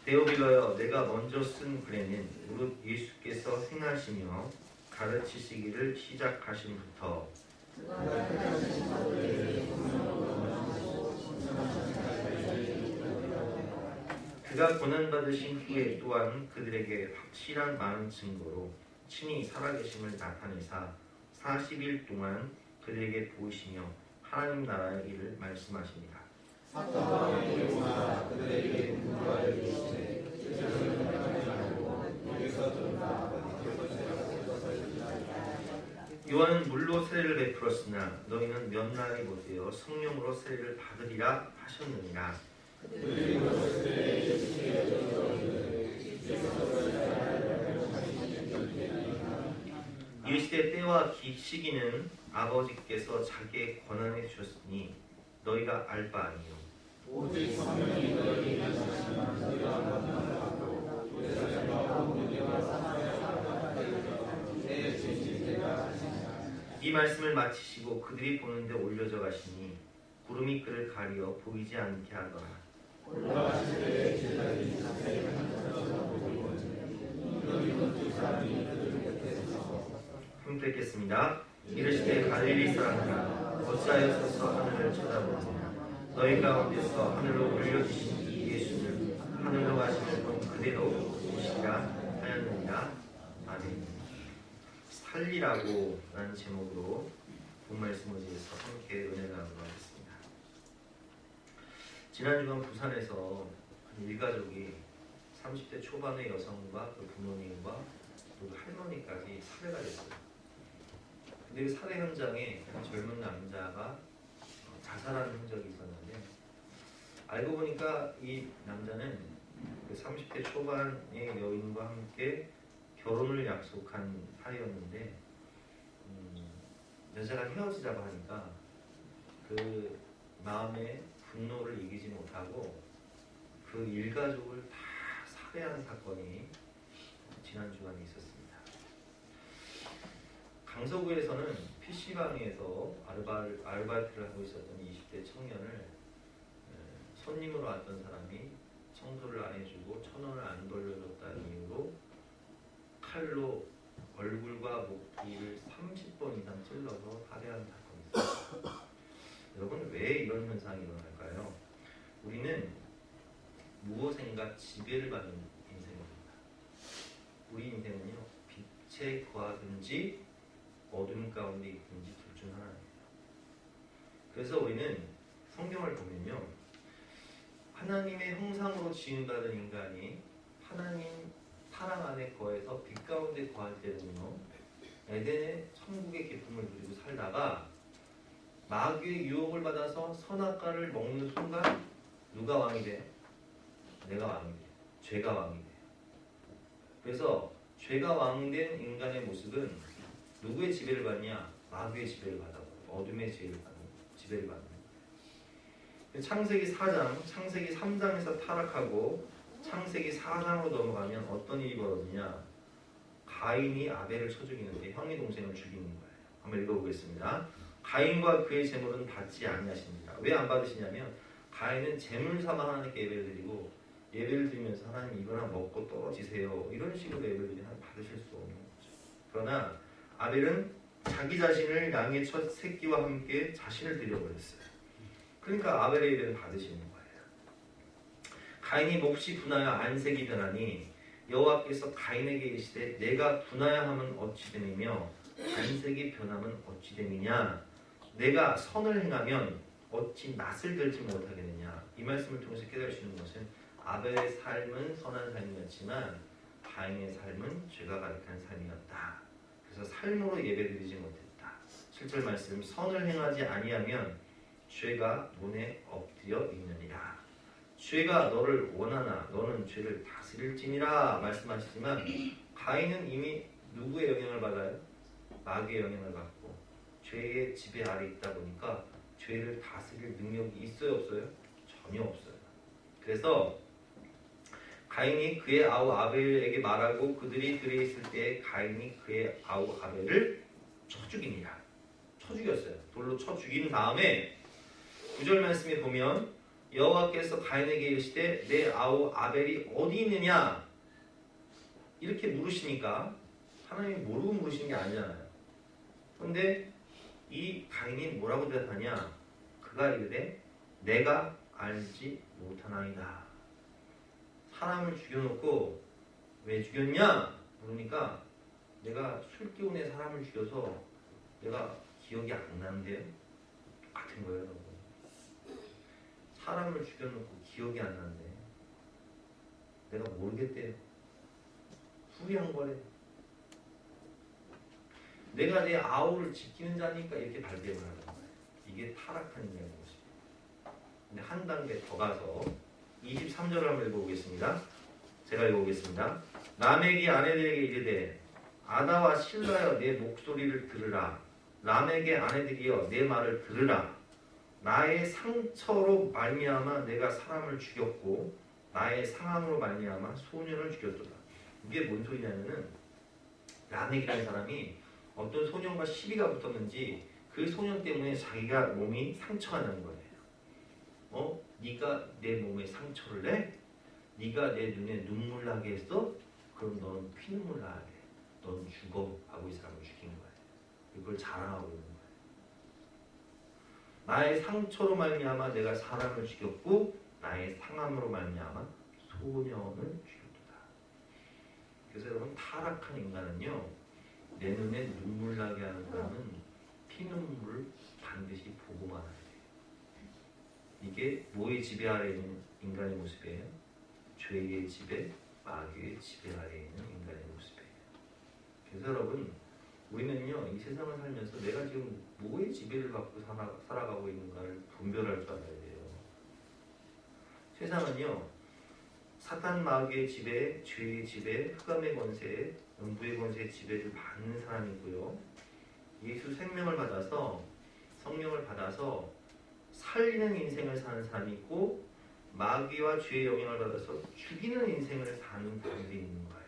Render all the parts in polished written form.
데오빌러여, 내가 먼저 쓴 글에는 무릇 예수께서 행하시며 가르치시기를 시작하심부터 그가 고난받으신 후에 또한 그들에게 확실한 많은 증거로 친히 살아계심을 나타내사 40일 동안 그들에게 보이시며 하나님 나라의 일을 말씀하십니다. 요한은 물로 세례를 베풀었으나 너희는 몇 날이 못되어 성령으로 세례를 받으리라 하셨느니라. 이르시되 때와 시기는 아버지께서 자기의 권한에 주셨으니 너희가 알 바 아니요 오직 성령이 너희에게 하시지만 너희가 받고 이 말씀을 마치시고 그들이 보는데 올려져 가시니 구름이 그를 가리어 보이지 않게 하더라. 올라가실 때 제자들이 자세히 보고 함께 읽겠습니다. 이르시되 갈릴리 사람들아 어찌하여 서서 하늘을 쳐다보느냐. 너희 가운데서 하늘로 올려주신 이 예수는 하늘로 가시는 분 그대로 오시리라 하였느니라. 아멘. 살리라고 라는 제목으로 본 말씀을 위해서 함께 은혜를 나누도록 하겠습니다. 지난 주간 부산에서 일가족이 30대 초반의 여성과 그 부모님과 또 할머니까지 살해가 됐어요. 근데 그 살해 현장에 한 젊은 남자가 자살하는 흔적이 있었는데 알고 보니까 이 남자는 그 30대 초반의 여인과 함께 결혼을 약속한 사이였는데 여자가 헤어지자고 하니까 그 마음의 분노를 이기지 못하고 그 일가족을 다 살해한 사건이 지난 주간에 있었습니다. 강서구에서는 PC방에서 아르바이트를 하고 있었던 20대 청년을 손님으로 왔던 사람이 청소를 안 해주고 1,000원을 안 돌려줬다는 이유로 칼로 얼굴과 목 뒤를 30번 이상 찔러서 살해한 사건이 있습니다. 여러분, 왜 이런 현상이 일어날까요? 우리는 무엇인가 지배를 받는 인생입니다. 우리 인생은요, 빛에 거하든지 어둠 가운데 있든지 둘 중 하나입니다. 그래서 우리는 성경을 보면요, 하나님의 형상으로 지음받은 인간이 하나님 사랑 안에 거해서 빛 가운데 거할 때는요, 에덴의 천국의 기쁨을 누리고 살다가 마귀의 유혹을 받아서 선악과를 먹는 순간 누가 왕이 돼? 내가 왕이 돼. 죄가 왕이 돼. 그래서 죄가 왕된 인간의 모습은 누구의 지배를 받냐? 마귀의 지배를 받아버려. 어둠의 지배를 받는 거예요. 창세기 4장, 창세기 3장에서 타락하고 창세기 4장으로 넘어가면 어떤 일이 벌어지냐? 가인이 아벨을 쳐 죽이는데 형의 동생을 죽이는 거예요. 한번 읽어보겠습니다. 가인과 그의 제물은 받지 아니하십니다. 왜 안 받으시냐면 가인은 제물 삼아 하나님께 예배를 드리고 예배를 드리면서 하나님 이거나 먹고 떨어지세요. 이런 식으로 예배를 드리면 받으실 수 없는 거죠. 그러나 아벨은 자기 자신을 양의 첫 새끼와 함께 자신을 드려버렸어요. 그러니까 아벨의 예배를 받으시는 거예요. 가인이 몹시 분하여 안색이 변하니 여호와께서 가인에게 이르시되 내가 분하여 하면 어찌 됨이며 안색이 변하면 어찌 됨이냐. 내가 선을 행하면 어찌 낯을 들지 못하겠느냐. 이 말씀을 통해서 깨달으시는 것은 아벨의 삶은 선한 삶이었지만 가인의 삶은 죄가 가득한 삶이었다. 그래서 삶으로 예배드리지 못했다. 7절 말씀, 선을 행하지 아니하면 죄가 문에 엎드려 있느니라. 죄가 너를 원하나 너는 죄를 다스릴지니라 말씀하시지만 가인은 이미 누구의 영향을 받아요? 마귀의 영향을 받고 죄의 지배 아래 있다 보니까 죄를 다스릴 능력이 있어요, 없어요? 전혀 없어요. 그래서 가인이 그의 아우 아벨에게 말하고 그들이 들에 있을 때 가인이 그의 아우 아벨을 쳐 죽이니라. 쳐 죽였어요. 돌로 쳐 죽인 다음에 9절 말씀에 보면 여호와께서 가인에게 이르시되 내 아우 아벨이 어디 있느냐 이렇게 물으시니까 하나님이 모르고 물으시는 게 아니잖아요. 그런데 이 가인이 뭐라고 대답하냐? 그가 이르되 내가 알지 못하나이다. 사람을 죽여놓고 왜 죽였냐? 그러니까 내가 술 기운에 사람을 죽여서 내가 기억이 안 나는데요. 똑같은 거예요, 여러분. 사람을 죽여놓고 기억이 안 나는데 내가 모르겠대요. 후회한 거래. 내가 내 아우를 지키는 자니까 이렇게 발뺌을 하는 거예요. 이게 타락한 인간의 모습이에요. 근데 한 단계 더 가서 23절을 한번 읽어보겠습니다. 제가 읽어보겠습니다. 라멕이 아내들에게 이르되 아다와 실라여 내 목소리를 들으라. 라멕의 아내들이여 내 말을 들으라. 나의 상처로 말미암아 내가 사람을 죽였고 나의 상함으로 말미암아 소년을 죽였도다. 이게 뭔 소리냐면은 라멕이라는 사람이 어떤 소년과 시비가 붙었는지 그 소년 때문에 자기가 몸이 상처가 난 거예요. 네가 내 몸에 상처를 내? 네가 내 눈에 눈물 나게 했어? 그럼 너는 피눈물 나야 돼. 넌 죽어. 하고 이 사람을 죽인 거예요. 이걸 자랑하고 있는 거예요. 나의 상처로 말미암아 내가 사람을 죽였고 나의 상함으로 말미암아 소년을 죽였도다. 그래서 여러분 타락한 인간은요 내 눈에 눈물 나게 하는 사람은 피눈물을 반드시 보고 말아야 돼요. 이게 뭐의 지배 아래에 있는 인간의 모습이에요? 죄의 지배, 마귀의 지배 아래에 있는 인간의 모습이에요. 그래서 여러분 우리는요 이 세상을 살면서 내가 지금 뭐의 지배를 받고 살아가고 있는가를 분별할 줄 알아야 돼요. 세상은요 사탄 마귀의 지배, 죄의 지배, 흑암의 권세, 음부의 권세의 지배를 받는 사람이고요. 예수 생명을 받아서 성령을 받아서 살리는 인생을 사는 사람이 있고 마귀와 죄의 영향을 받아서 죽이는 인생을 사는 사람이 있는 거예요.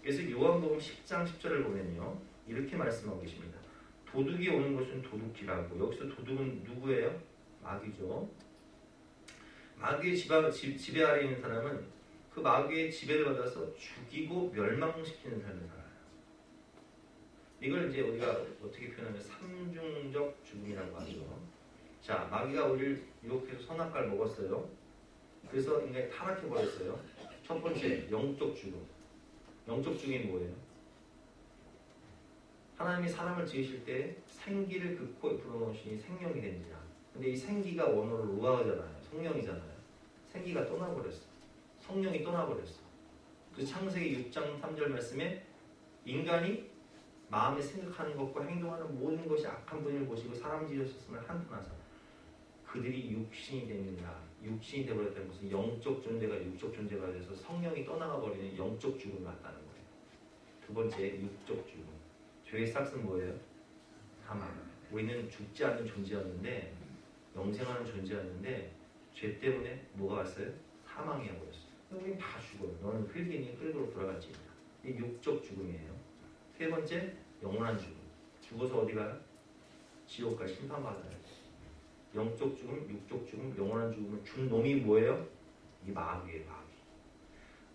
그래서 요한복음 10장 10절을 보면요 이렇게 말씀하고 계십니다. 도둑이 오는 것은 도둑질하고 여기서 도둑은 누구예요? 마귀죠. 마귀의 지배 아래에 있는 사람은 그 마귀의 지배를 받아서 죽이고 멸망시키는 삶을 살아요. 이걸 이제 우리가 어떻게 표현하면 삼중적 죽음이라고 하죠. 자, 마귀가 우리를 유혹해서 선악과를 먹었어요. 그래서 인간이 타락해버렸어요. 첫 번째, 영적 죽음. 영적 죽음이 뭐예요? 하나님이 사람을 지으실 때 생기를 그 코에 불어넣으시니 생명이 된지라. 근데 이 생기가 원어로 루아잖아요. 성령이잖아요. 생기가 떠나버렸어. 성령이 떠나버렸어. 그 창세기 6장 3절 말씀에 인간이 마음에 생각하는 것과 행동하는 모든 것이 악한 분을 보시고 사람 지으셨음을 한탄하사 그들이 육신이 됩니다. 육신이 되어버렸다는 것은 영적 존재가 육적 존재가 돼서 성령이 떠나가 버리는 영적 죽음이 왔다는 거예요. 두 번째, 육적 죽음. 죄의 싹은 뭐예요? 사망. 우리는 죽지 않는 존재였는데 영생하는 존재였는데 죄 때문에 뭐가 왔어요? 사망이 와버렸어요. 우리는 다 죽어요. 너는 흙이니 흙으로 돌아갈지니라. 이 육적 죽음이에요. 세 번째, 영원한 죽음. 죽어서 어디 가요? 지옥과 심판받아요. 영적 죽음, 육적 죽음, 영원한 죽음을 준 놈이 뭐예요? 이 마귀예요, 마귀.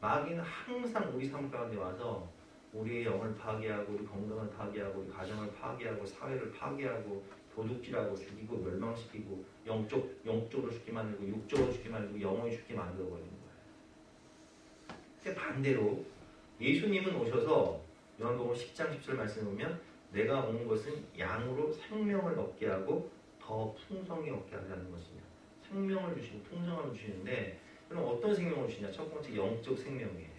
마귀는 항상 우리 삶 가운데 와서 우리의 영을 파괴하고 우리 건강을 파괴하고 우리 가정을 파괴하고 사회를 파괴하고 도둑질하고 죽이고 멸망시키고 영적으로 죽게 만들고 육적으로 죽게 만들고 영원히 죽게 만들어버리는 거예요. 근데 반대로 예수님은 오셔서 요한복음 10장 10절 말씀을 보면 내가 온 것은 양으로 생명을 얻게 하고 더 풍성히 얻게 하자는 것이냐. 생명을 주시고 풍성함을 주시는데 그럼 어떤 생명을 주시냐. 첫 번째 영적 생명이에요.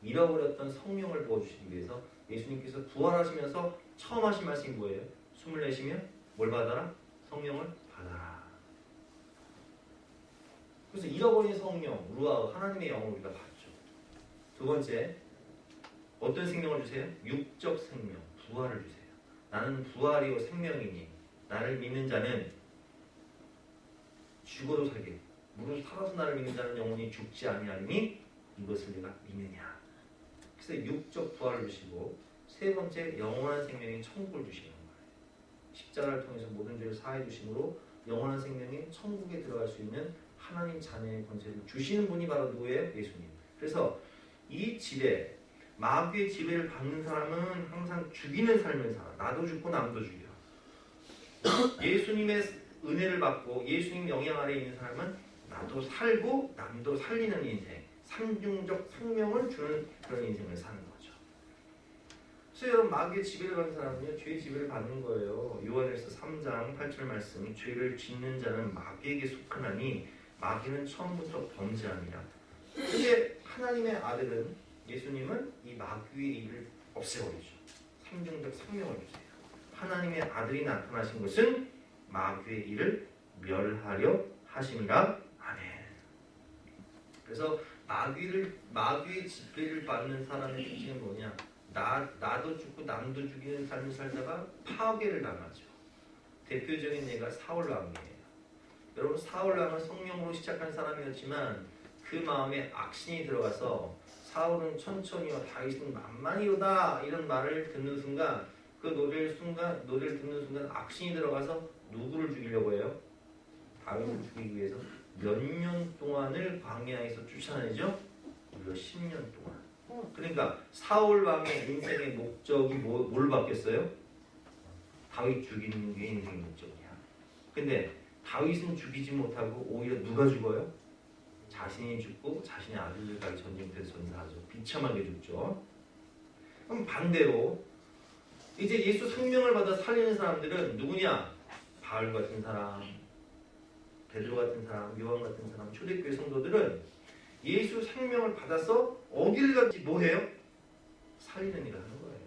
잃어버렸던 성령을 부어주시기 위해서 예수님께서 부활하시면서 처음 하신 말씀이 뭐예요? 숨을 내쉬며 뭘 받아라? 성령을 받아라. 그래서 잃어버린 성령, 루아, 하나님의 영을 우리가 받죠. 두 번째, 어떤 생명을 주세요? 육적 생명, 부활을 주세요. 나는 부활이요 생명이니 나를 믿는 자는 죽어도 살게 무릇 살아서 나를 믿는 자는 영원히 죽지 아니하리니 이것을 내가 믿느냐. 그래서 육적 부활을 주시고 세 번째 영원한 생명인 천국을 주시는 거예요. 십자가를 통해서 모든 죄를 사해 주심으로 영원한 생명인 천국에 들어갈 수 있는 하나님 자녀의 권세를 주시는 분이 바로 누구예요? 예수님. 그래서 이 지배, 마귀의 지배를 받는 사람은 항상 죽이는 삶을 살아. 나도 죽고 남도 죽여. 예수님의 은혜를 받고 예수님 영향 아래 있는 사람은 나도 살고 남도 살리는 인생, 삼중적 생명을 주는 그런 인생을 사는 거죠. 그래서 여러분, 마귀의 지배를 받는 사람은요, 죄의 지배를 받는 거예요. 요한일서 3장 8절 말씀, 죄를 짓는 자는 마귀에게 속하나니 마귀는 처음부터 범죄함이라. 근데 하나님의 아들은, 예수님은 이 마귀의 일을 없애버리죠. 삼중적 생명을 주세요. 하나님의 아들이 나타나신 것은 마귀의 일을 멸하려 하심이라. 아멘. 그래서 마귀의 지배를 받는 사람의 특징은 뭐냐? 나도 죽고 남도 죽이는 삶을 살다가 파괴를 당하죠. 대표적인 예가 사울 왕이에요. 여러분, 사울 왕은 성령으로 시작한 사람이었지만 그 마음에 악신이 들어가서 사울은 천천히요 다윗은 만만히로다 이런 말을 듣는 순간, 그 노래를 듣는 순간 악신이 들어가서 누구를 죽이려고 해요? 다윗을 죽이기 위해서 몇 년 동안을 광야에서 쫓아내죠? 무려 10년 동안. 그러니까 사울 왕의 인생의 목적이 뭘 바뀌었어요? 다윗 죽이는 게 인생의 목적이야. 근데 다윗은 죽이지 못하고 오히려 누가 죽어요? 자신이 죽고 자신의 아들들까지 전쟁터에서 전사하죠. 비참하게 죽죠. 그럼 반대로 이제 예수 생명을 받아 살리는 사람들은 누구냐? 바울 같은 사람, 베드로 같은 사람, 요한 같은 사람, 초대교회 성도들은 예수 생명을 받아서 어디를 가든지 뭐해요? 살리는 일을 하는 거예요.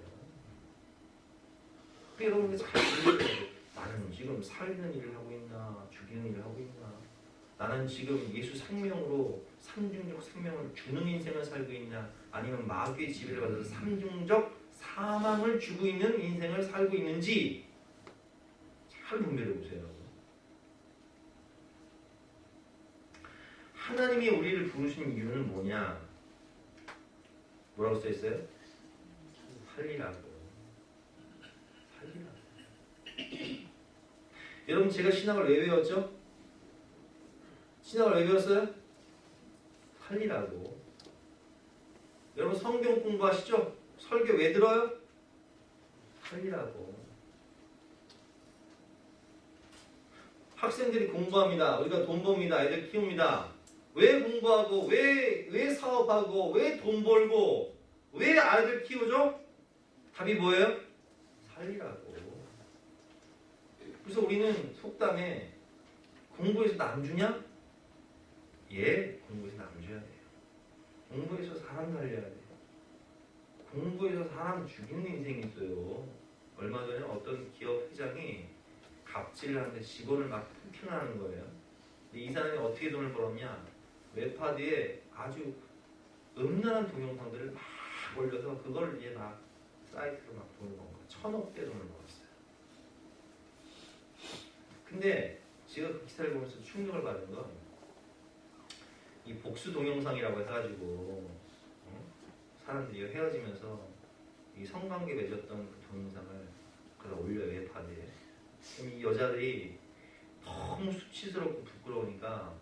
그러니까 여러분, 잘 들으세요. 나는 지금 살리는 일을 하고 있나? 죽이는 일을 하고 있나? 나는 지금 예수 생명으로 삼중적 생명을 주는 인생을 살고 있냐? 아니면 마귀의 지배를 받아서 삼중적 사망을 주고 있는 인생을 살고 있는지 잘 분별해 보세요. 하나님이 우리를 부르신 이유는 뭐냐? 뭐라고 써있어요? 살리라고. 살리라고. 여러분, 제가 신학을 왜 외웠죠? 신학을 왜 배웠어요? 살리라고. 여러분, 성경 공부하시죠? 설교 왜 들어요? 살리라고. 학생들이 공부합니다. 우리가 돈 법니다. 애들 키웁니다. 왜 공부하고, 왜 사업하고, 왜 돈 벌고, 왜 아이들 키우죠? 답이 뭐예요? 살리라고. 그래서 우리는 속담에 공부해서 남 주냐? 예, 공부해서 남 줘야 돼요. 공부해서 사람 살려야 돼요. 공부해서 사람 죽이는 인생이 있어요. 얼마 전에 어떤 기업 회장이 갑질을 하는데 직원을 막 폭행하는 거예요. 근데 이 사람이 어떻게 돈을 벌었냐? 웹하드에 아주 음란한 동영상들을 막 올려서 그걸 이제 막 사이트로 막 돈을 번 거예요. 1,000억대 돈을 벌었어요. 근데 제가 그 기사를 보면서 충격을 받은 건 이 복수 동영상이라고 해가지고 사람들이 헤어지면서 이 성관계 맺었던 그 동영상을 그래서 올려요, 웹하드에. 그럼 이 여자들이 너무 수치스럽고 부끄러우니까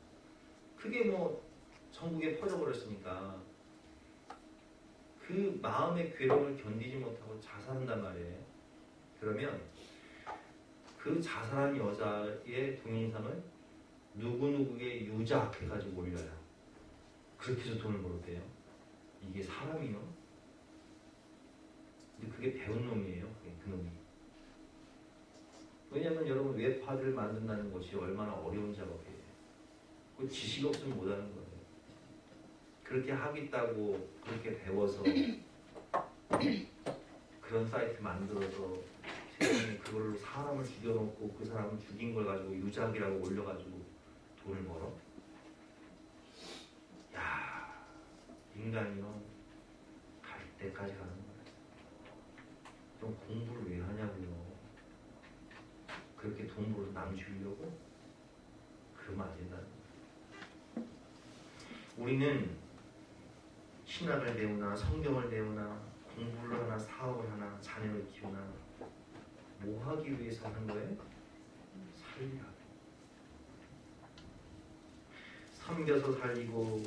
그게 뭐 전국에 퍼져버렸으니까 그 마음의 괴로움을 견디지 못하고 자살한단 말이에요. 그러면 그 자살한 여자의 동영상을 누구누구의 유작해가지고 올려요. 그렇게 해서 돈을 벌었대요. 이게 사람이요? 근데 그게 배운 놈이에요. 그 놈이. 왜냐면 여러분, 웹하드를 만든다는 것이 얼마나 어려운 작업이에요. 그 지식 없으면 못하는 거예요. 그렇게 하겠다고 그렇게 배워서 그런 사이트 만들어서 세상에 그걸로 사람을 죽여놓고 그 사람을 죽인 걸 가지고 유작이라고 올려가지고 돈을 벌어? 야, 인간이요, 갈 때까지 가는 거예요. 좀 공부를 왜 하냐고요. 그렇게 돈 벌어서 남 죽이려고? 그러면 안 된다는 거예요. 우리는 신학을 배우나 성경을 배우나 공부를 하나 사업을 하나 자녀를 키우나 뭐 하기 위해서 하는 거예요? 살리라고. 섬겨서 살리고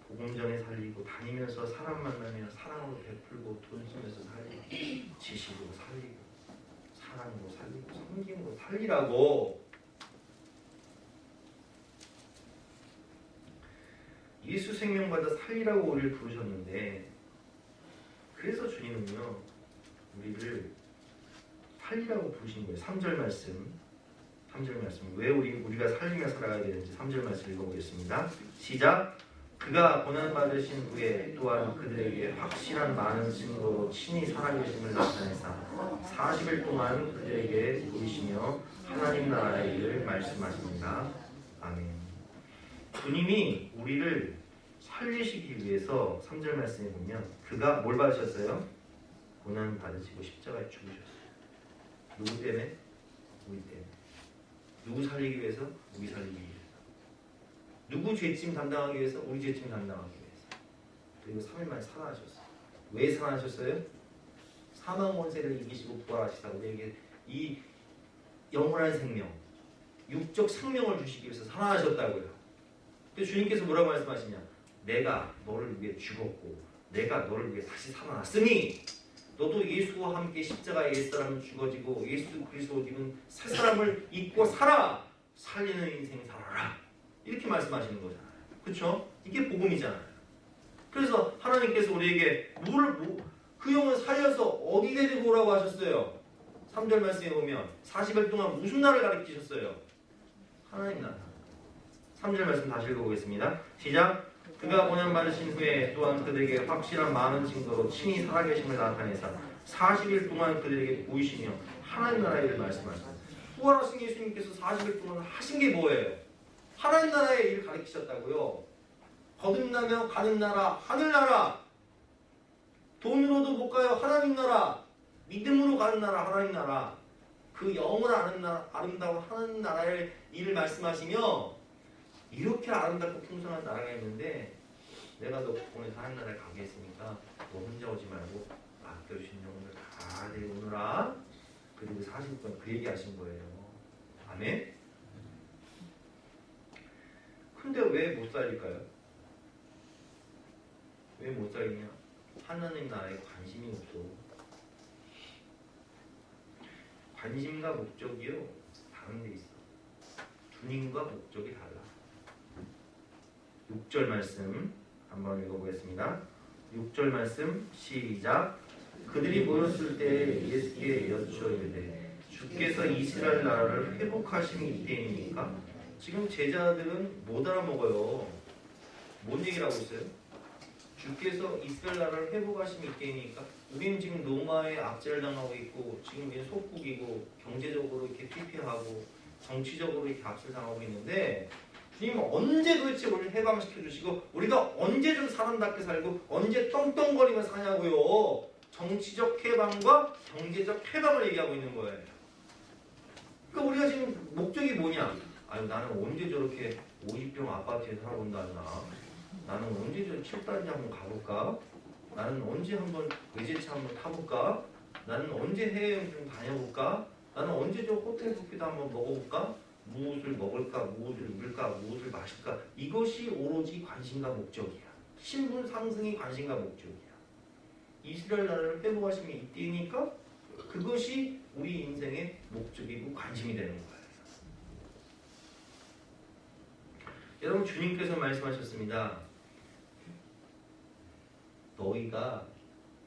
복음 전에 살리고 다니면서 사람 만나면 사랑으로 베풀고 돈 쓰면서 살리고 지식으로 살리고 사랑으로 살리고 섬김으로 살리라고. 예수 생명 받아 살리라고 우리를 부르셨는데, 그래서 주님은요 우리를 살리라고 부르신 거예요. 3절 말씀 왜 우리가 살리며 살아가야 되는지 3절 말씀 읽어보겠습니다. 시작. 그가 고난받으신 후에 또한 그들에게 확실한 많은 증거로 친히 살아계심을 나타내사 40일 동안 그들에게 보이시며 하나님 나라의 일을 말씀하십니다. 아멘. 주님이 우리를 살리시기 위해서 3절 말씀에 보면 그가 뭘 받으셨어요? 고난 받으시고 십자가에 죽으셨어요. 누구 때문에? 우리 때문에. 누구 살리기 위해서? 우리 살리기 위해서. 누구 죄짐 담당하기 위해서? 우리 죄짐 담당하기 위해서. 그리고 3일 만에 살아나셨어요. 왜 살아나셨어요? 사망 원세를 이기시고 부활하시다. 우리에게 이 영원한 생명, 육적 생명을 주시기 위해서 살아나셨다고요. 그래서 주님께서 뭐라고 말씀하시냐? 내가 너를 위해 죽었고 내가 너를 위해 다시 살아났으니 너도 예수와 함께 십자가에 옛사람은 죽어지고 예수 그리스도 지금 새 사람을 입고 살아. 살리는 인생 살아라. 이렇게 말씀하시는 거잖아요. 그렇죠? 이게 복음이잖아요. 그래서 하나님께서 우리에게 그 영을 살려서 어디 데리고 오라고 하셨어요? 3절 말씀에 보면 40일 동안 무슨 날을 가르치셨어요? 하나님 나라. 3절 말씀 다시 읽어보겠습니다. 시작. 그가 고난받으신 후에 또한 그들에게 확실한 많은 증거로 친히 살아계심을 나타내사 40일 동안 그들에게 보이시며 하나님 나라의 일을 말씀하십니다. 부활하신 예수님께서 40일 동안 하신 게 뭐예요? 하나님 나라의 일을 가르치셨다고요. 거듭나며 가는 나라, 하늘나라. 돈으로도 못 가요. 하나님 나라. 믿음으로 가는 나라, 하나님 나라. 그 영을 아는 나라, 아름다운 하나님 나라의 일을 말씀하시며 이렇게 아름답고 풍성한 나라가 있는데 내가 너 오늘 하나님 나라에 가게 했으니까 너 혼자 오지 말고 맡겨주신 영혼을 다 데려오느라. 그리고 40분 그 얘기 하신 거예요. 아멘? 근데 왜 못 살릴까요? 왜 못 살리냐? 하나님 나라에 관심이 없어. 관심과 목적이요 다른 데 있어. 주님과 목적이 달라. 6절 말씀 한번 읽어보겠습니다. 6절 말씀 시작. 그들이 모였을 때 예수께 여쭈어 이르되 주께서 이스라엘 나라를 회복하심이 이때입니까? 지금 제자들은 못 알아먹어요. 뭔 얘기를 하고 있어요? 주께서 이스라엘 나라를 회복하심이 이때입니까? 우리는 지금 로마의 압제를 당하고 있고 지금 우리는 속국이고 경제적으로 이렇게 피폐하고 정치적으로 이렇게 압제를 당하고 있는데 주님은 언제 도대체 우리를 해방시켜 주시고 우리가 언제 좀 사람답게 살고 언제 떵떵거리며 사냐고요. 정치적 해방과 경제적 해방을 얘기하고 있는 거예요. 그러니까 우리가 지금 목적이 뭐냐? 아유 나는 언제 저렇게 50평 아파트에 살아본다나. 나는 언제 저 칠단지 한번 가볼까? 나는 언제 한번 외제차 한번 타볼까? 나는 언제 해외여행 좀 다녀볼까? 나는 언제 저 호텔 뷔페도 한번 먹어볼까? 무엇을 먹을까? 무엇을 입을까? 무엇을 마실까? 이것이 오로지 관심과 목적이야. 신분 상승이 관심과 목적이야. 이스라엘 나라를 회복하심이 이때니까 그것이 우리 인생의 목적이고 관심이 되는 거예요. 여러분 주님께서 말씀하셨습니다. 너희가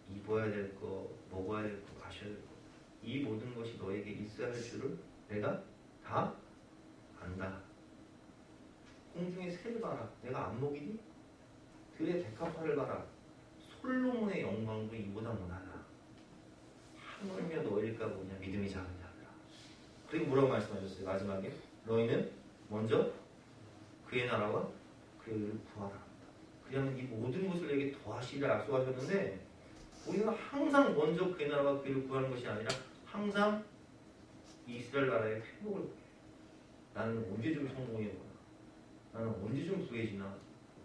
입어야 될 거, 먹어야 될 거, 마셔야 될 거, 이 모든 것이 너에게 있어야 할 줄을 내가 다 안다. 공중의 새를 봐라. 내가 안 먹이니? 들의 백합화를 봐라. 솔로몬의 영광도 이보다 못하다. 하물며 너희일까 보냐 믿음이 작은 자들아. 그리고 뭐라고 말씀하셨어요? 마지막에 너희는 먼저 그의 나라와 그의 의를 구하라. 그러면 이 모든 것을 내게 더하시리라 약속하셨는데 우리는 항상 먼저 그의 나라와 그의 의를 구하는 것이 아니라 항상 이스라엘 나라의 회복을 구해요. 나는 언제 좀 성공해보나? 나는 언제 좀 부해지나?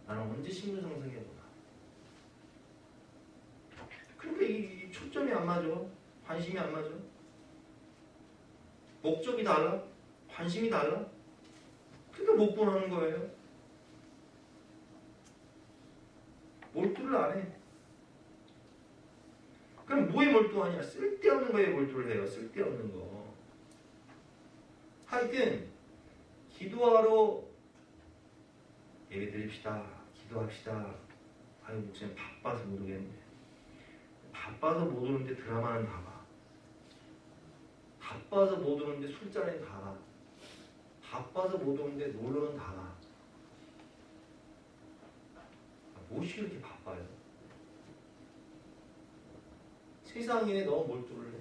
나는 언제 신분 상승해보나? 그러니까 이 초점이 안 맞아. 관심이 안 맞아. 목적이 달라. 관심이 달라. 그러니까 못 보는 거예요. 몰두를 안 해. 그럼 뭐에 몰두하냐? 쓸데없는 거에 몰두를 해요. 쓸데없는 거. 하여튼 기도하러 예배 드립시다. 기도합시다. 아유 목사님 바빠서 못 오겠는데. 바빠서 못 오는데 드라마는 다 봐. 바빠서 못 오는데 술자리는 다 가. 바빠서 못 오는데 놀러는 다 가. 무엇이 이렇게 바빠요? 세상에 너무 몰두를 해.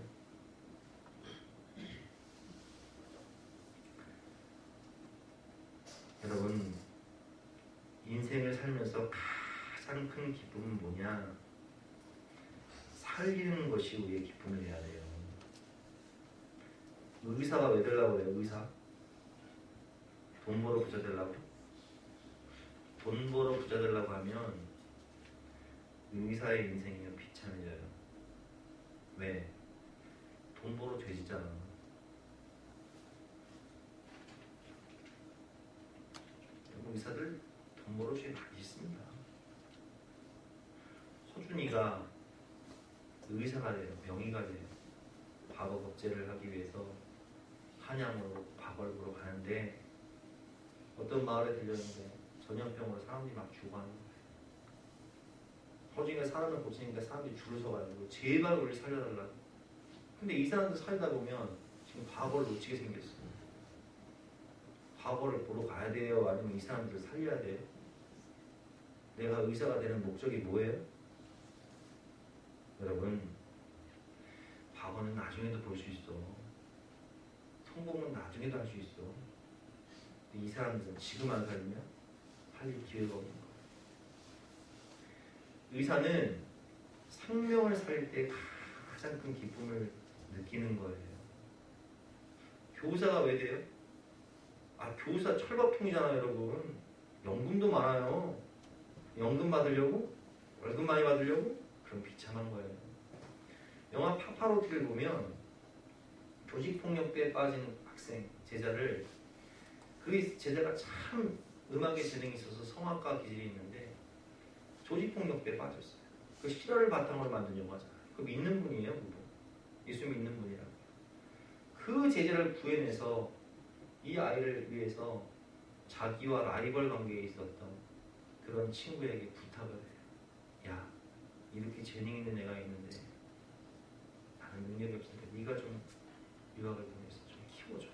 여러분, 인생을 살면서 가장 큰 기쁨은 뭐냐? 살리는 것이 우리의 기쁨이 돼야 돼요. 의사가 왜 되려고 해요? 의사? 돈 벌어 부자 되려고? 돈 벌어 부자 되려고 하면 의사의 인생이 비참해져요. 왜? 돈 벌어 돼지잖아. 의사들 돈 벌어 죄 많이 있습니다. 서준이가 의사가 돼요. 명의가 돼요. 과거 겁제를 하기 위해서 한양으로 과거를 보러 가는데 어떤 마을에 들렸는데 전염병으로 사람들이 막 죽어가는 거예요. 서준이가 사람을 고치니까 사람들이 줄을 서가지고 제발 우리를 살려달라고. 근데 이 사람들 살다 보면 지금 과거를 놓치게 생겼어요. 과거를 보러 가야 돼요? 아니면 이 사람들을 살려야 돼요? 내가 의사가 되는 목적이 뭐예요? 여러분, 과거는 나중에도 볼 수 있어. 성공은 나중에도 할 수 있어. 근데 이 사람들은 지금 안 살리면 살릴 기회가 없는 거예요. 의사는 생명을 살릴 때 가장 큰 기쁨을 느끼는 거예요. 교사가 왜 돼요? 교사 철밥통이잖아요, 여러분. 연금도 많아요. 연금 받으려고? 월급 많이 받으려고? 그럼 비참한 거예요. 영화 파파로티를 보면 조직폭력배에 빠진 학생, 제자를 그 제자가 참 음악에 재능이 있어서 성악가 기질이 있는데 조직폭력배에 빠졌어요. 그 실화를 바탕으로 만든 영화잖아요. 그 믿는 분이에요, 그분. 예수 믿는 분이라고. 그 제자를 구해내서 이 아이를 위해서 자기와 라이벌 관계에 있었던 그런 친구에게 부탁을 해요. 야, 이렇게 재능 있는 애가 있는데 나는 능력이 없으니까 네가 좀 유학을 보내서 좀 키워줘라.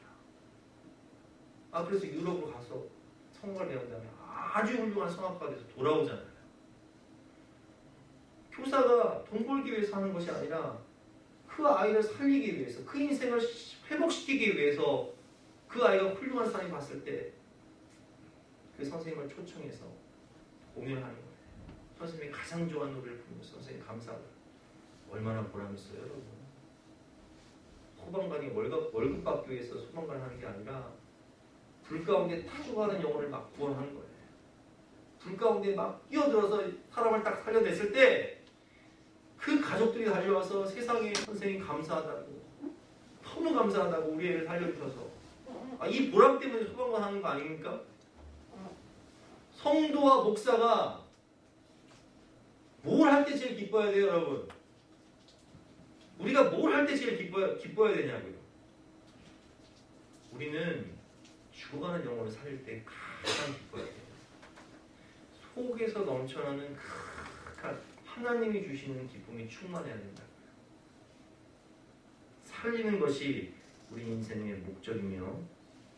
그래서 유럽으로 가서 성악을 배운 다음에 아주 훌륭한 성악가가 돼서 돌아오잖아요. 교사가 돈 벌기 위해서 하는 것이 아니라 그 아이를 살리기 위해서, 그 인생을 회복시키기 위해서 그 아이가 훌륭한 사람이 봤을 때 그 선생님을 초청해서 공연하는 거예요. 선생님이 가장 좋아하는 노래를 부르면서 선생님 감사하고. 얼마나 보람있어요, 여러분. 소방관이 월급 받기 위해서 소방관을 하는 게 아니라 불 가운데 타죽어가는 영혼을 막 구원하는 거예요. 불 가운데 막 뛰어들어서 사람을 딱 살려냈을 때 그 가족들이 달려와서 세상에 선생님 감사하다고, 너무 감사하다고 우리 애를 살려주셔서. 이 보람 때문에 소방관 하는 거 아닙니까? 성도와 목사가 뭘 할 때 제일 기뻐야 돼요, 여러분? 우리가 뭘 할 때 제일 기뻐야 되냐고요? 우리는 죽어가는 영혼을 살릴 때 가장 기뻐야 돼요. 속에서 넘쳐나는 하나님이 주시는 기쁨이 충만해야 된다. 살리는 것이 우리 인생의 목적이며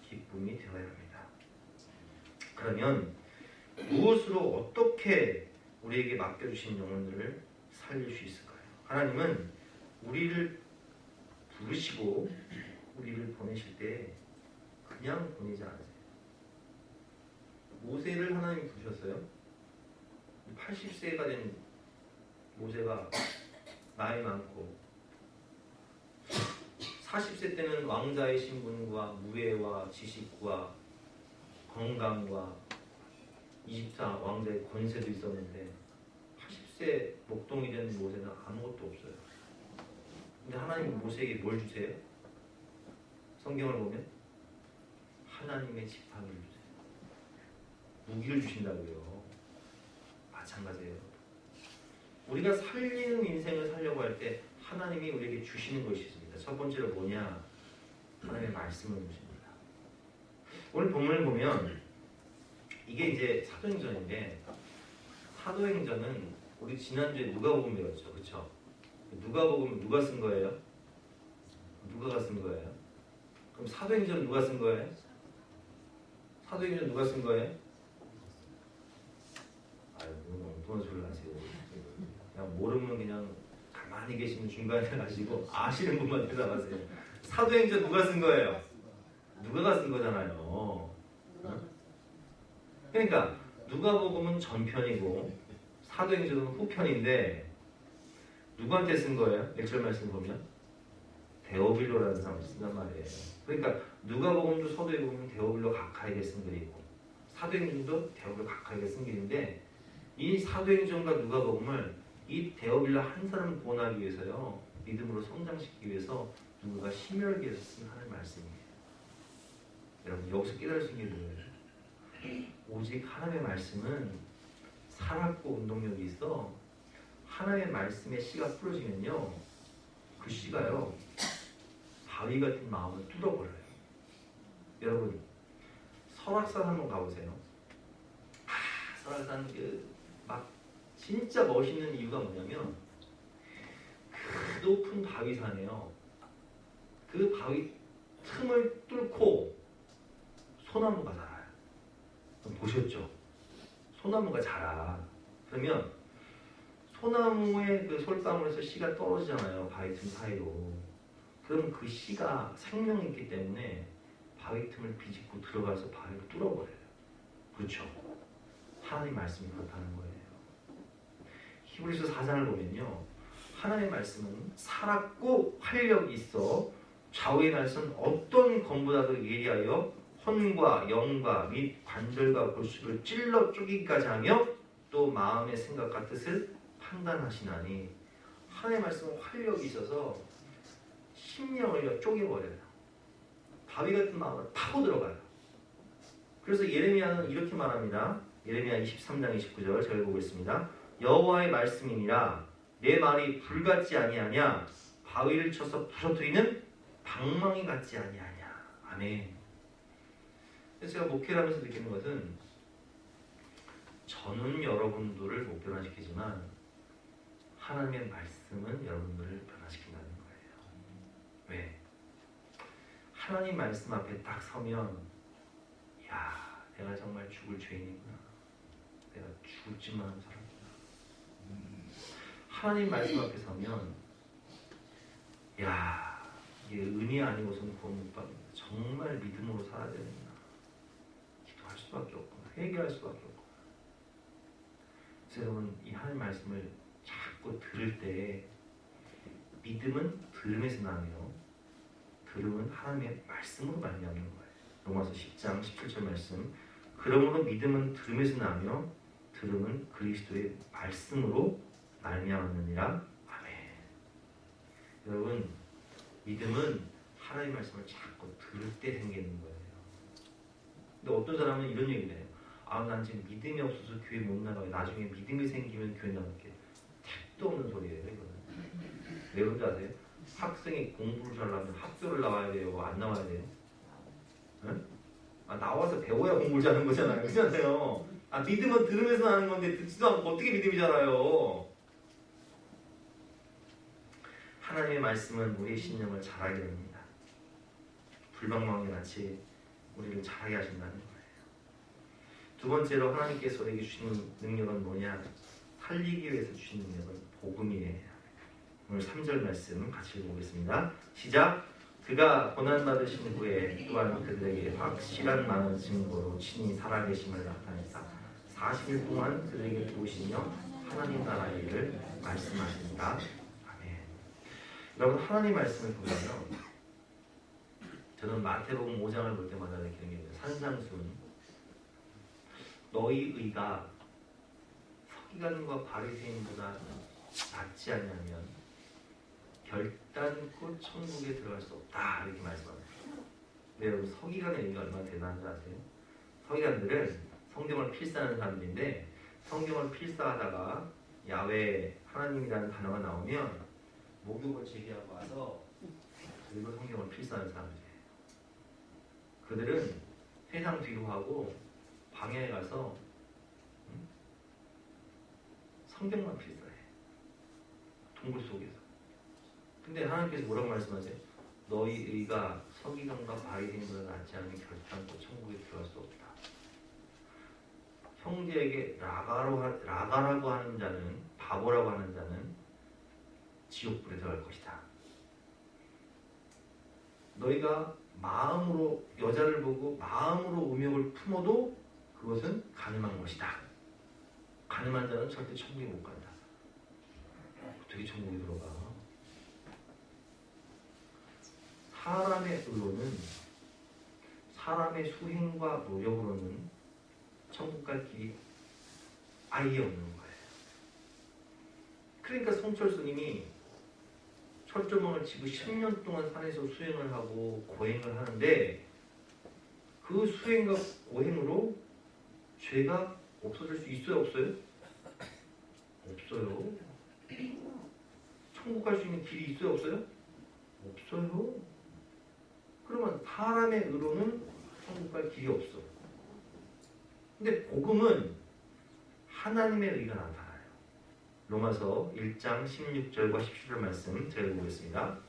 기쁨이 되어야 합니다. 그러면 무엇으로 어떻게 우리에게 맡겨주신 영혼들을 살릴 수 있을까요? 하나님은 우리를 부르시고 우리를 보내실 때 그냥 보내지 않으세요. 모세를 하나님이 부르셨어요. 80세가 된 모세가 나이 많고 40세 때는 왕자의 신분과 무예와 지식과 건강과 24 왕자의 권세도 있었는데 80세 목동이 된 모세는 아무것도 없어요. 근데 하나님이 모세에게 뭘 주세요? 성경을 보면 하나님의 지팡이를 주세요. 무기를 주신다고요. 마찬가지예요. 우리가 살리는 인생을 살려고 할 때 하나님이 우리에게 주시는 것이 있습니다. 첫 번째로 뭐냐? 하나님의 말씀을 주십니다. 오늘 본문을 보면 이게 이제 사도행전인데 사도행전은 우리 지난주에 누가복음 배웠죠, 그렇죠? 누가복음 누가 쓴 거예요? 누가가 쓴 거예요? 그럼 사도행전 누가 쓴 거예요? 사도행전 누가 쓴 거예요? 아유, 엉뚱한 소리를 하세요. 그냥 모르면 그냥 가만히 계시면 중간에 가시고 아시는 분만 대답하세요. 사도행전 누가 쓴 거예요? 누가가 쓴 거잖아요. 어? 그러니까 누가복음은 전편이고 사도행전은 후편인데 누구한테 쓴 거예요? 1절 말씀 보면 데오빌로라는 사람이 쓴단 말이에요. 그러니까 누가복음도 사도행전도 데오빌로 각하에게 쓴 글이고 사도행전도 데오빌로 각하에게 쓴 글인데 이 사도행전과 누가복음을 이 데오빌로 한 사람을 구원하기 위해서요, 믿음으로 성장시키기 위해서 누가가 심혈기에서 쓴 하나님의 말씀이에요. 여러분 여기서 깨달을 수 있는 게 뭐예요? 오직 하나님의 말씀은 살았고 운동력이 있어. 하나님의 말씀에 씨가 뿌려지면요, 그 씨가요 바위 같은 마음을 뚫어버려요. 여러분 설악산 한번 가보세요. 설악산 막 진짜 멋있는 이유가 뭐냐면 그 높은 바위산에요, 그 바위 틈을 뚫고 소나무가 자라요. 보셨죠? 소나무가 자라. 그러면 소나무의 그 솔방울에서 씨가 떨어지잖아요, 바위 틈 사이로. 그럼 그 씨가 생명이 있기 때문에 바위 틈을 비집고 들어가서 바위를 뚫어버려요. 그렇죠? 하나님 말씀이 그렇다는 거예요. 히브리서 4장을 보면요, 하나님의 말씀은 살았고 활력이 있어 좌우의 날선 어떤 검보다도 예리하여 혼과 영과 및 관절과 골수를 찔러 쪼기까지 하며 또 마음의 생각과 뜻을 판단하시나니. 하나님의 말씀은 활력이 있어서 심령을 쪼개버려요. 바위 같은 마음을 파고 들어가요. 그래서 예레미야는 이렇게 말합니다. 예레미야 23장 29절 저희 보고 있습니다. 여호와의 말씀이니라 내 말이 불같지 아니하냐, 바위를 쳐서 부서뜨리는 방망이 같지 아니하냐. 아멘. 그래서 제가 목회를 하면서 느끼는 것은 저는 여러분들을 못 변화시키지만 하나님의 말씀은 여러분들을 변화시킨다는 거예요. 왜? 하나님 말씀 앞에 딱 서면 야, 내가 정말 죽을 죄인이구나. 내가 죽을 짓만 하는 사람이구나. 하나님 말씀 앞에 서면 야, 이게 은혜 아니고서는 구원 못 받는다. 정말 믿음으로 살아야 되는구나. 기도할 수밖에 없구나. 회개할 수밖에 없구나. 그래서 여러분 이 하나님 말씀을 자꾸 들을 때 믿음은 들음에서 나며 들음은 하나님의 말씀으로 말미암는 거예요. 로마서 10장 17절 말씀. 그러므로 믿음은 들음에서 나며 들음은 그리스도의 말씀으로 말미암느니라. 아멘. 여러분 믿음은 하나님의 말씀을 자꾸 들을 때 생기는 거예요. 근데 어떤 사람은 이런 얘기를 해요. 아, 난 지금 믿음이 없어서 교회 못 나가요. 나중에 믿음이 생기면 교회 나갈게. 택도 없는 소리예요, 이거는. 왜 그런지 아세요? 학생이 공부를 잘하면 학교를 나와야 돼요? 안 나와야 돼요? 응? 아, 나와서 배워야 공부를 잘하는 거잖아요. 그렇잖아요. 아, 믿음은 들으면서 나는 건데 듣지도 않고 어떻게 믿음이 자라요? 하나님의 말씀은 우리의 신령을 자라게 됩니다. 불방망이 같이 우리를 자라게 하신다는 거예요. 두 번째로 하나님께서 우리에게 주시는 능력은 뭐냐? 살리기 위해서 주신 능력은 복음이에요. 오늘 3절 말씀 같이 읽어보겠습니다. 시작! 그가 고난받으신 후에 또한 그들에게 확실한 많은 증거로 친히 살아계심을 나타내사 40일 동안 그들에게 도우시며 하나님 나라의 일을 말씀하십니다. 아멘. 여러분 하나님 말씀을 보면요, 저는 마태복음 5장을 볼 때마다 느끼는 게 있어요. 산상수훈 너희 의가 서기관과 바리새인보다 낫지 않냐면 결단코 천국에 들어갈 수 없다, 이렇게 말씀합니다. 네, 여러분 서기관의 의가 얼마나 대단한 줄 아세요? 서기관들은 성경을 필사하는 사람들인데 성경을 필사하다가 야외 하나님이라는 단어가 나오면 목욕을 제기하고 와서 그리고 성경을 필사하는 사람들이에요. 그들은 세상 뒤로 하고 방야에 가서 성경만 필사해. 동굴 속에서. 근데 하나님께서 뭐라고 말씀하세요? 너희 의가 서기관과 바리새인보다 낫지 않으면 결단코 천국에 들어갈 수 없다. 형제에게 라가라고 하는 자는, 바보라고 하는 자는 지옥불에 들어갈 것이다. 너희가 마음으로 여자를 보고 마음으로 음욕을 품어도 그것은 가늠한 것이다. 가늠한 자는 절대 천국에 못 간다. 어떻게 천국에 들어가? 사람의 의로는, 사람의 수행과 노력으로는 천국 갈 길이 아예 없는 거예요. 그러니까 성철 스님이 철조망을 치고 10년 동안 산에서 수행을 하고 고행을 하는데 그 수행과 고행으로 죄가 없어질 수 있어요? 없어요? 없어요. 천국 갈 수 있는 길이 있어요? 없어요? 없어요. 그러면 사람의 의로는 천국 갈 길이 없어. 근데 복음은 하나님의 의가 나타나요. 로마서 1장 16절과 17절 말씀 제가 읽어보겠습니다.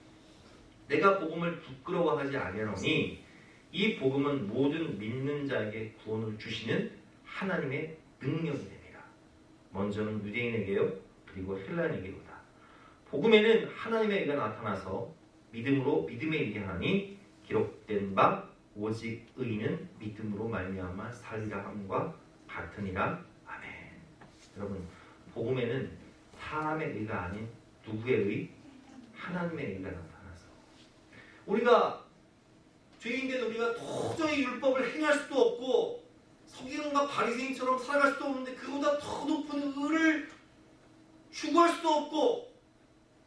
내가 복음을 부끄러워하지 아니하노니 이 복음은 모든 믿는 자에게 구원을 주시는 하나님의 능력이 됩니다. 먼저는 유대인에게요, 그리고 헬라인에게로다. 복음에는 하나님의 의가 나타나서 믿음으로 믿음에 이르게 하니 기록된 바 오직 의인은 믿음으로 말미암아 살리라 함과 같으니라. 아멘. 여러분, 복음에는 사람의 의가 아닌 누구의 의? 하나님의 의가 나타나서 우리가 죄인된 우리가 도저히 율법을 행할 수도 없고 서기관과 바리새인처럼 살아갈 수도 없는데 그보다 더 높은 의를 추구할 수도 없고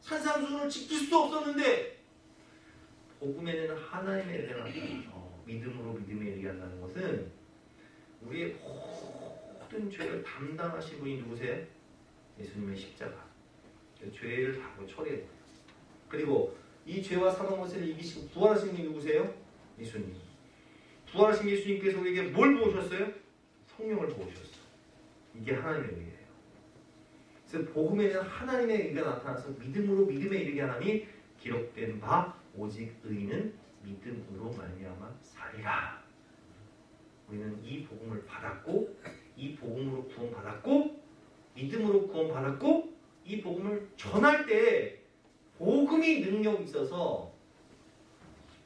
산상수훈을 지킬 수도 없었는데 복음에는 하나님의 의가 나타나서 믿음으로 믿음에 이르게 한다는 것은 우리의 모든 죄를 담당하신 분이 누구세요? 예수님의 십자가. 죄를 다 처리해요. 그리고 이 죄와 사망과 세를 이기시고 부활하신 분이 누구세요? 예수님. 부활하신 예수님께서 우리에게 뭘 부으셨어요? 성령을 부으셨어요. 이게 하나님의 의예요. 그래서 복음에는 하나님의 의가 나타나서 믿음으로 믿음에 이르게 하나니 기록된 바 오직 의인은 믿음으로 말미암아 살리라. 우리는 이 복음을 받았고 이 복음으로 구원받았고 믿음으로 구원받았고 이 복음을 전할 때 복음이 능력이 있어서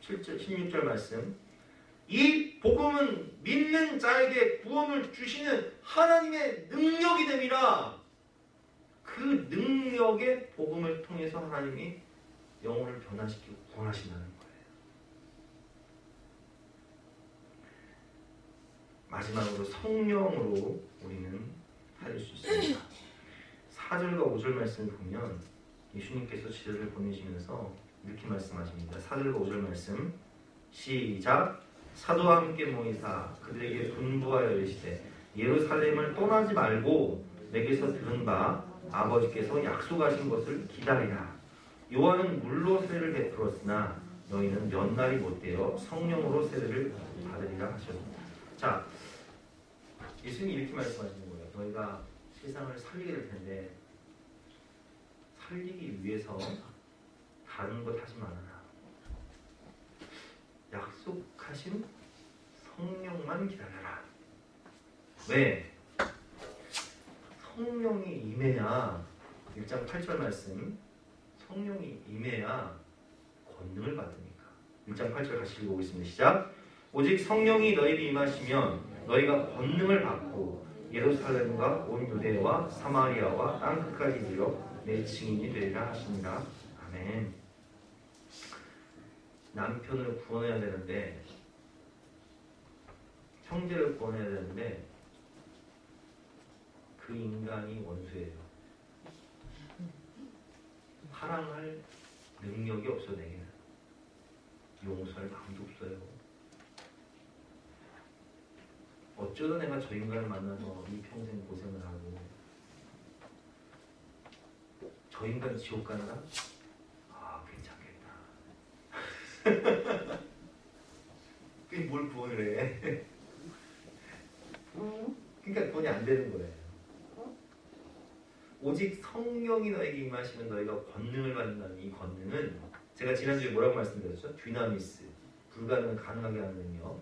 17절, 16절 말씀 이 복음은 믿는 자에게 구원을 주시는 하나님의 능력이 됨이라. 그 능력의 복음을 통해서 하나님이 영혼을 변화시키고 구원하신다는 거예요. 마지막으로 성령으로 우리는 살릴 수 있습니다. 4절과 5절 말씀을 보면 예수님께서 제자를 보내시면서 이렇게 말씀하십니다. 4절과 5절 말씀 시작. 사도와 함께 모이사 그들에게 분부하여 이르시되 예루살렘을 떠나지 말고 내게서 들은 바 아버지께서 약속하신 것을 기다리라. 요한은 물로 세례를 베풀었으나 너희는 몇 날이 못되어 성령으로 세례를 받으리라 하셨습니다. 자, 예수님이 이렇게 말씀하시는 거예요. 너희가 세상을 살리게 될 텐데 살리기 위해서 다른 것 하지 말아라. 약속하신 성령만 기다려라. 왜? 성령이 임해야 1장 8절 말씀 성령이 임해야 권능을 받으니까 1장 8절 같이 읽어보겠습니다. 시작. 오직 성령이 너희를 임하시면 너희가 권능을 받고 예루살렘과 온 유대와 사마리아와 땅끝까지 이르러 내 증인이 되리라 하시니라. 아멘. 남편을 구원해야 되는데 형제를 구원해야 되는데 그 인간이 원수예요. 사랑할 능력이 없어. 내게는 용서할 마음도 없어요. 어쩌다 내가 저 인간을 만나서 이 평생 고생을 하고 저 인간 지옥 가느라? 아, 괜찮겠다. 그게 뭘 구원을 해? 그러니까 구원이 안 되는 거예요. 오직 성령이 너에게 임하시면 너희가 권능을 받는다는 이 권능은 제가 지난주에 뭐라고 말씀드렸죠? 듀나미스, 불가능을 가능하게 하는 능력,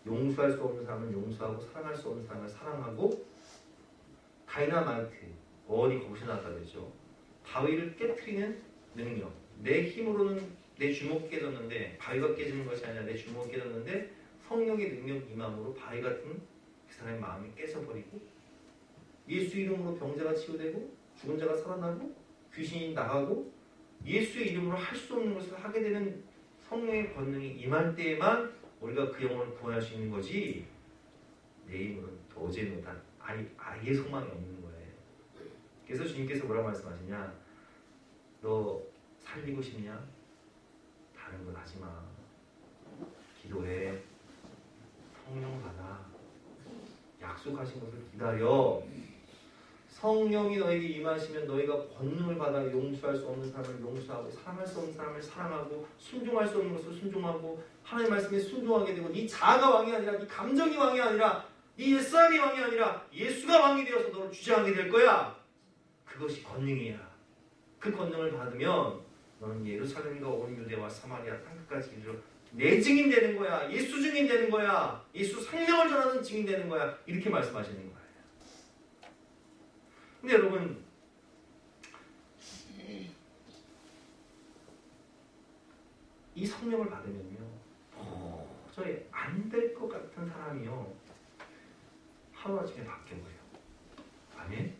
용서할 수 없는 사람은 용서하고 사랑할 수 없는 사람을 사랑하고, 다이나마이트, 어디 거기서 나왔다 그랬죠? 바위를 깨트리는 능력. 내 힘으로는 내 주먹이 깨졌는데, 바위가 깨지는 것이 아니라 내 주먹이 깨졌는데 성령의 능력 임함으로 바위 같은 그 사람의 마음이 깨져버리고, 예수 이름으로 병자가 치유되고 죽은 자가 살아나고 귀신이 나가고 예수의 이름으로 할 수 없는 것을 하게 되는 성령의 권능이 임할 때에만 우리가 그 영혼을 구원할 수 있는 거지, 내 힘으로는 도저히 못한, 아예 소망이 없는 거예요. 그래서 주님께서 뭐라고 말씀하시냐? 너 살리고 싶냐? 다른 건 하지 마. 기도해. 성령 받아. 약속하신 것을 기다려. 성령이 너에게 임하시면 너희가 권능을 받아 용서할 수 없는 사람을 용서하고 사랑할 수 없는 사람을 사랑하고 순종할 수 없는 것을 순종하고 하나님의 말씀에 순종하게 되고, 네 자아가 왕이 아니라 네 감정이 왕이 아니라 네 옛사람이 왕이 아니라 예수가 왕이 되어서 너를 주장하게 될 거야. 그것이 권능이야. 그 권능을 받으면 너는 예루살렘과 온 유대와 사마리아 땅끝까지 이르러 내 증인 되는 거야. 예수 증인 되는 거야. 예수 생명을 전하는 증인 되는 거야. 이렇게 말씀하시는 거예요. 근데 여러분, 이 성령을 받으면요, 도저히 안 될 것 같은 사람이요, 하루아침에 바뀌어버려요. 아멘?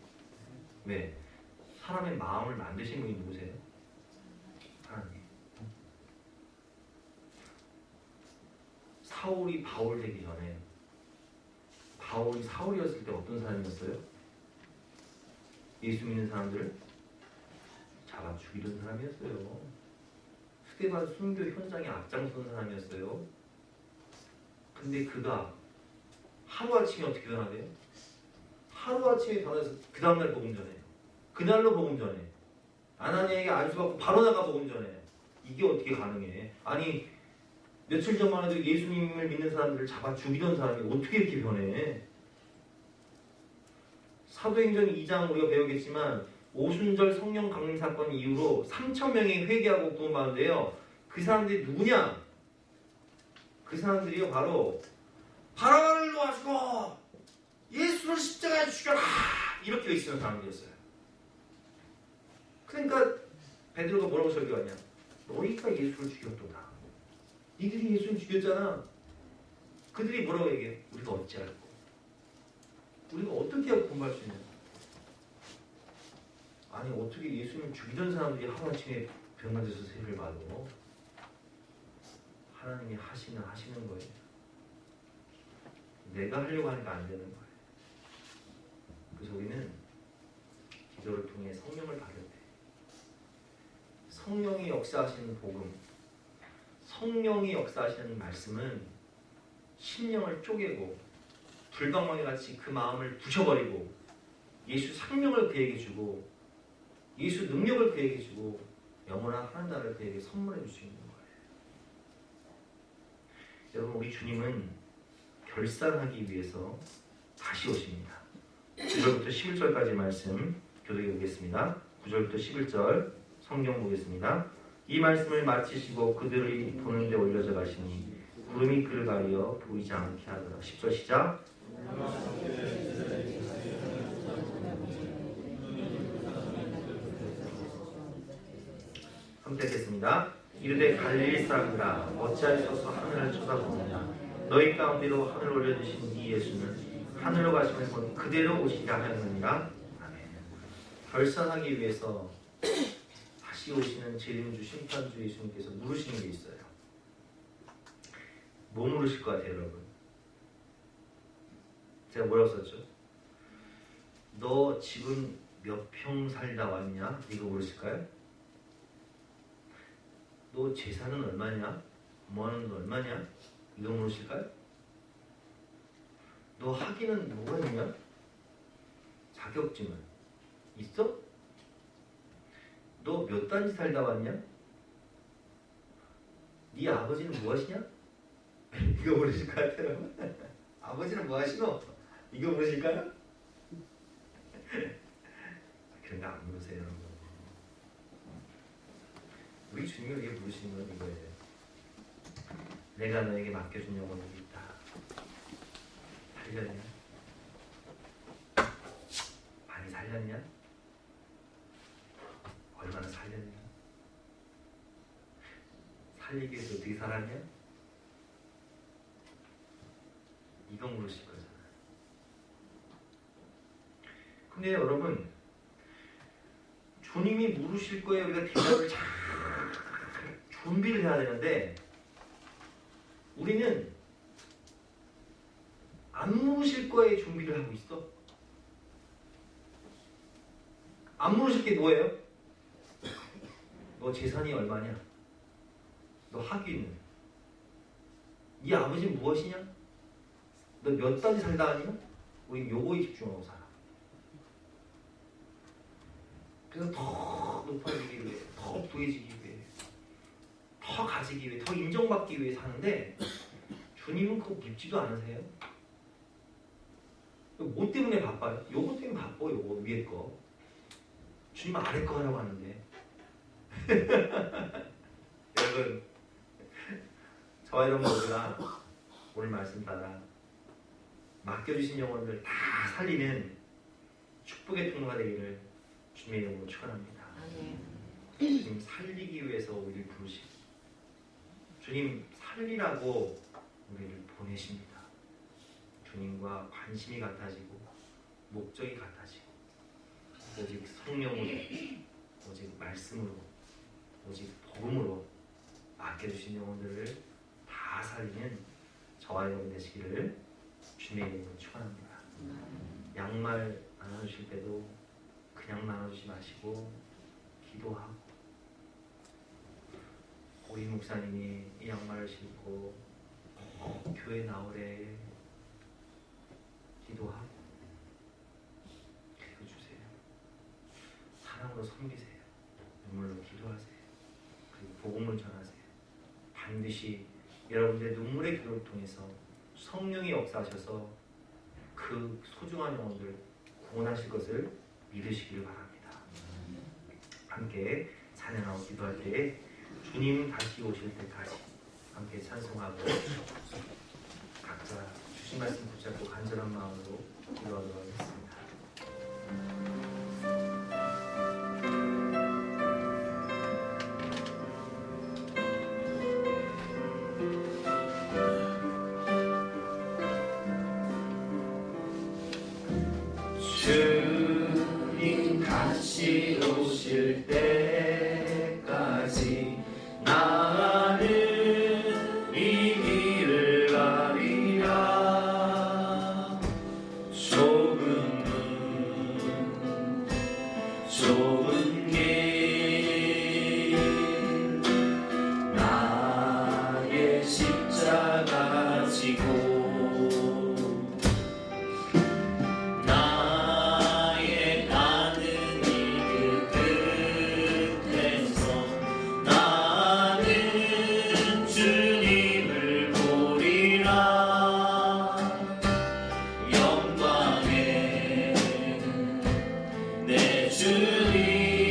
네. 사람의 마음을 만드신 분이 누구세요? 하나님. 사울이 바울 되기 전에, 바울이 사울이었을 때 어떤 사람이었어요? 예수 믿는 사람들을 잡아 죽이던 사람이었어요. 스데반 순교 현장에 앞장선 사람이었어요. 근데 그가 하루아침에 어떻게 변화돼요? 하루아침에 변해서 그 다음날 복음 전해요. 그날로 복음 전해. 아나니아에게 안수받고 바로 나가 복음 전해. 이게 어떻게 가능해? 아니, 며칠 전만 해도 예수님을 믿는 사람들을 잡아 죽이던 사람이 어떻게 이렇게 변해? 사도행전 2장 우리가 배우겠지만 오순절 성령 강림 사건 이후로 3,000명이 회개하고 구원받는데요. 그 사람들이 누구냐? 그 사람들이요, 바로 바라바를 놓아주고 예수를 십자가에 죽여라, 이렇게 외치는 사람들이었어요. 그러니까 베드로가 뭐라고 설교하냐? 너희가 예수를 죽였도다. 니들이 예수를 죽였잖아. 그들이 뭐라고 얘기해? 우리가 어찌할꼬? 우리가 어떻게 하고 공부할 수 있냐? 아니, 어떻게 예수님을 죽이던 사람들이 하루아침에 병나돼서 세를 받아? 하나님이 하시는 거예요. 내가 하려고 하니까 안 되는 거예요. 그래서 우리는 기도를 통해 성령을 받을 때, 성령이 역사하시는 복음, 성령이 역사하시는 말씀은 심령을 쪼개고 불방망이 같이 그 마음을 부셔버리고 예수 생명을 그에게 주고 예수 능력을 그에게 주고 영원한 하나님 나라를 그에게 선물해 줄 수 있는 거예요. 여러분, 우리 주님은 결산하기 위해서 다시 오십니다. 9절부터 11절까지 말씀 교독해 보겠습니다. 9절부터 11절 성경 보겠습니다. 이 말씀을 마치시고 그들이 보는 데 올려져 가시니 구름이 그를 가리어 보이지 않게 하더라. 10절 시작. 함께 하겠습니다. 이르되 갈릴리 사람들아, 어찌하여서 하늘을 쳐다보느냐? 너희 가운데로 하늘 올려주신 이 예수는 하늘로 가시면 곧 그대로 오시리라 하였느니라. 아멘. 결산하기 위해서 다시 오시는 재림주 심판주 예수님께서 물으시는 게 있어요. 뭐 물으실 것 같아요, 여러분? 제가 뭐라고 썼죠? 너 집은 몇 평 살다 왔냐? 이거 물으실까요? 너 재산은 얼마냐? 뭐하는 돈 얼마냐? 이거 물으실까요? 너 학위는 뭐가 있냐? 자격증은 있어? 단지 살다 왔냐? 네 아버지는 무엇이냐? 이거 모르실 것 같아요. 아버지는 무엇이노? 이거 모르실까요? 그런 거 안 물으세요, 여러분. 우리 주님이 우리에게 물으시는 건 이거예요. 내가 너에게 맡겨준 영혼이 있다. 살렸냐? 많이 살렸냐? 얼마나 살렸냐? 살리기 위해서 어떻게 살았냐? 이거 물으실 거잖아요. 근데 여러분, 주님이 물으실 거에 우리가 대답을 잘 준비를 해야 되는데 우리는 안 물으실 거에 준비를 하고 있어. 안 물으실 게 뭐예요? 너 재산이 얼마냐? 너 학위는? 네 아버지는 무엇이냐? 너 몇 단지 살다 왔냐? 우린 요거에 집중하고 살아. 그래서 더 높아지기 위해, 더 부해지기 위해, 더 가지기 위해, 더 인정받기 위해 사는데 주님은 그거 묻지도 않으세요. 뭐 때문에 바빠요? 요거 때문에 바빠. 요거 위에 거. 주님은 아래 거 하라고 하는데 여러분, 저와 여러분 모두가 오늘 말씀 따라 맡겨주신 영혼을 다 살리는 축복의 통로가 되기를 주님의 이름으로 축원합니다. 주님 살리기 위해서 우리를 부르시고 주님 살리라고 우리를 보내십니다. 주님과 관심이 같아지고 목적이 같아지고 오직 성령으로, 오직 말씀으로, 오직 복음으로 맡겨주신 영혼들을 다 살리는 저와 여러분 되시기를 주님의 이름으로 축원합니다. 양말 나눠주실 때도 그냥 나눠주지 마시고 기도하고, 우리 목사님이 이 양말을 신고 교회 나오래 기도하고 그리고 주세요. 사랑으로 섬기세요. 눈물로 기도하세요. 그리고 복음을 전하세요. 반드시 여러분들의 눈물의 기도를 통해서 성령이 역사하셔서 그 소중한 영혼들 구원하실 것을 믿으시기를 바랍니다. 함께 찬양하고 기도할 때에 주님 다시 오실 때까지 함께 찬송하고 각자 주신 말씀 붙잡고 간절한 마음으로 기도하도록 하겠습니다. 주님 다시 오실 때까지 나는 이 길을 가리라. 좁은 길 나의 십자가 지고 주님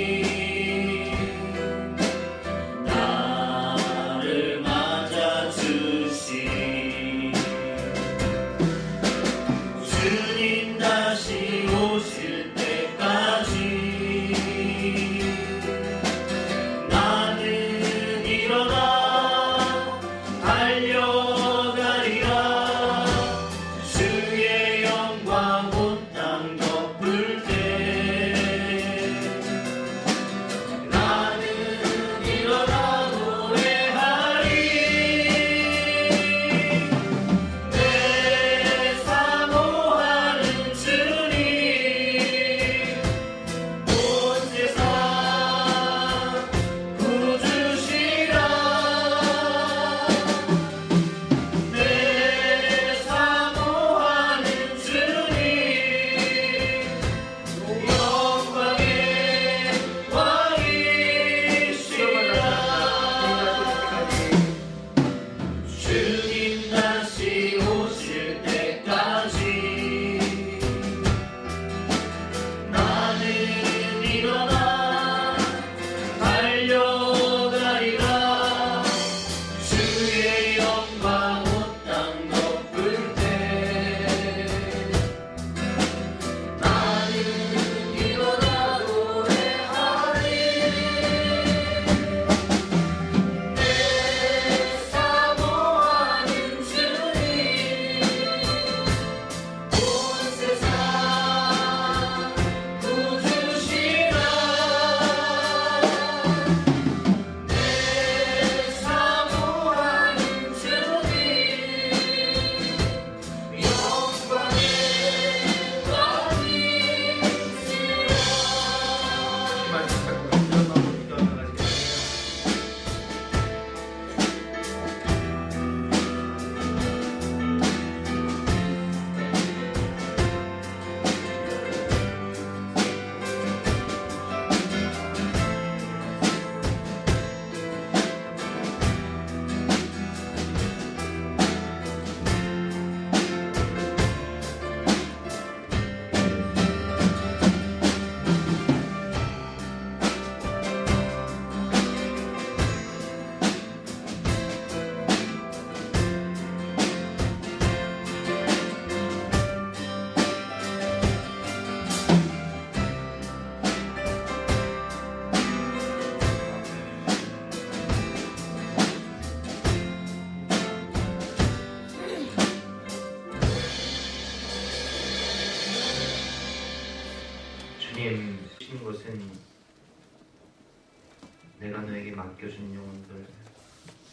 내가 너에게 맡겨준 영혼들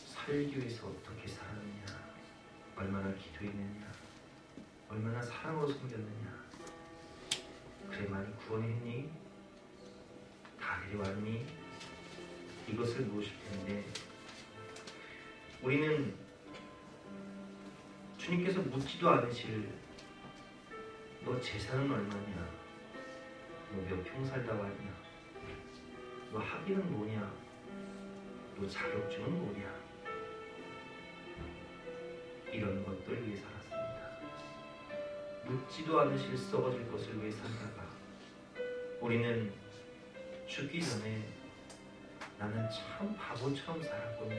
살기 위해서 어떻게 살았느냐, 얼마나 기도했느냐, 얼마나 사랑으로 섬겼느냐. 그래 많이 구원했니? 다 데려왔니? 이것을 물으실 텐데 우리는 주님께서 묻지도 않으실 너 재산은 얼마냐, 너 몇 평 살다 왔냐, 너 학위는 뭐냐, 너 자격증은 뭐냐, 이런 것들을 위해 살았습니다. 묻지도 않으실 썩어질 것을 위해 살다가 우리는 죽기 전에 나는 참 바보처럼 살았군요,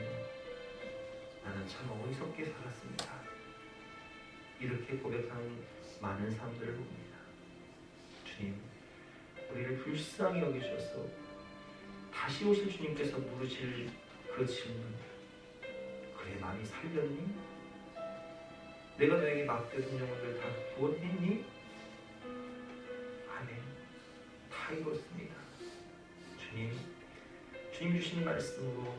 나는 참 어리석게 살았습니다, 이렇게 고백하는 많은 사람들을 봅니다. 주님, 우리를 불쌍히 여기셔서 다시 오실 주님께서 물으실 그 질문, 그래 많이 살렸니? 내가 너에게 맡겨둔 영혼들 다 구원했니? 아멘. 다 이뤘습니다. 주님 주신 말씀으로,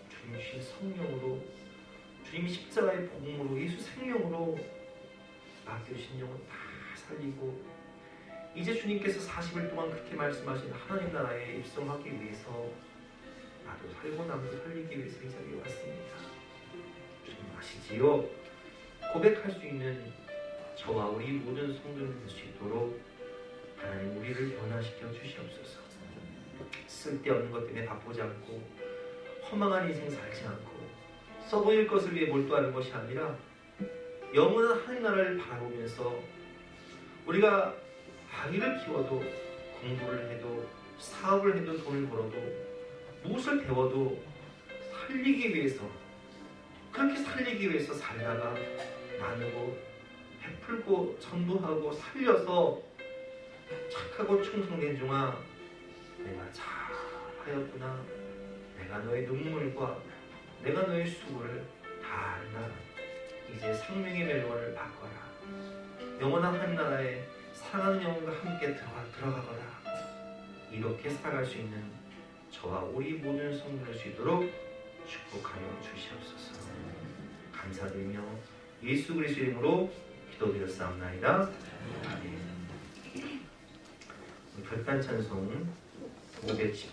주님 주신 성령으로, 주님 십자가의 복음으로, 예수 생명으로 맡겨주신 영혼 다 살리고, 이제 주님께서 40일 동안 그렇게 말씀하신 하나님 나라에 입성하기 위해서 나도 살고 남도 살리기 위해서 이 자리에 왔습니다. 주님 아시지요? 고백할 수 있는 저와 우리 모든 성도들 될 수 있도록 하나님 우리를 변화시켜 주시옵소서. 쓸데없는 것 때문에 바쁘지 않고 허망한 인생 살지 않고 썩어질 것을 위해 몰두하는 것이 아니라 영원한 하나님 나라를 바라보면서 우리가 아이를 키워도 공부를 해도 사업을 해도 돈을 벌어도 무엇을 배워도 살리기 위해서, 그렇게 살리기 위해서 살다가 나누고 베풀고 전도하고 살려서 착하고 충성된 종아, 내가 잘하였구나, 내가 너의 눈물과 내가 너의 수고를 다 안다, 이제 생명의 멜론을 바꿔라, 영원한 하나님 나라에 사랑하는 영혼과 함께 들어가거라. 이렇게 살아갈 수 있는 저와 우리 모든 성도들 될 수 있도록 축복하여 주시옵소서. 감사드리며 예수 그리스도의 이름으로 기도드렸사옵나이다. 아멘. 결단 찬송 510